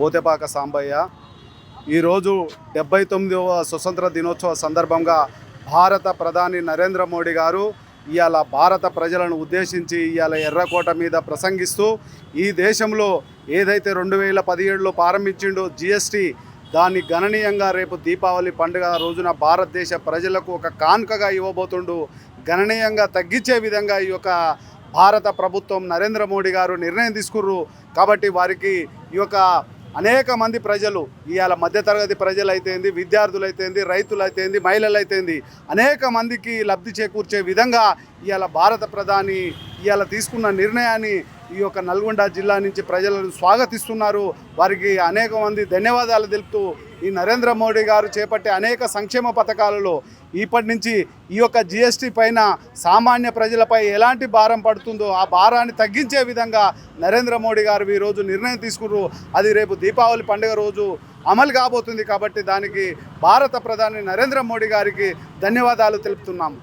పోతేపాక సాంబయ్య ఈరోజు 79వ స్వతంత్ర దినోత్సవ సందర్భంగా భారత ప్రధాని నరేంద్ర మోడీ గారు ఇవాళ భారత ప్రజలను ఉద్దేశించి ఇవాళ ఎర్రకోట మీద ప్రసంగిస్తూ ఈ దేశంలో ఏదైతే 2017లో ప్రారంభించిండో జిఎస్టీ దాన్ని గణనీయంగా రేపు దీపావళి పండుగ రోజున భారతదేశ ప్రజలకు ఒక కానుకగా ఇవ్వబోతుండు. గణనీయంగా తగ్గించే విధంగా ఈ యొక్క భారత ప్రభుత్వం నరేంద్ర మోడీ గారు నిర్ణయం తీసుకుర్రు. కాబట్టి వారికి ఈ యొక్క అనేక మంది ప్రజలు ఇవాళ మధ్యతరగతి ప్రజలు అయితేంది, విద్యార్థులు అయితేంది, రైతులు అయితేంది, మహిళలు అయితేంది అనేక మందికి లబ్ధి చేకూర్చే విధంగా ఇవాళ భారత ప్రధాని ఇవాళ తీసుకున్న నిర్ణయాన్ని ఈ యొక్క నల్గొండ జిల్లా నుంచి ప్రజలను స్వాగతిస్తున్నారు. వారికి అనేక మంది ధన్యవాదాలు తెలుపుతూ ఈ నరేంద్ర మోడీ గారు చేపట్టే అనేక సంక్షేమ పథకాలలో ఇప్పటి నుంచి ఈ యొక్క జిఎస్టీ పైన సామాన్య ప్రజలపై ఎలాంటి భారం పడుతుందో ఆ భారాన్ని తగ్గించే విధంగా నరేంద్ర మోడీ గారు ఈరోజు నిర్ణయం తీసుకున్నారు. అది రేపు దీపావళి పండుగ రోజు అమలు కాబోతుంది. కాబట్టి దానికి భారత ప్రధాని నరేంద్ర మోడీ గారికి ధన్యవాదాలు తెలుపుతున్నాము.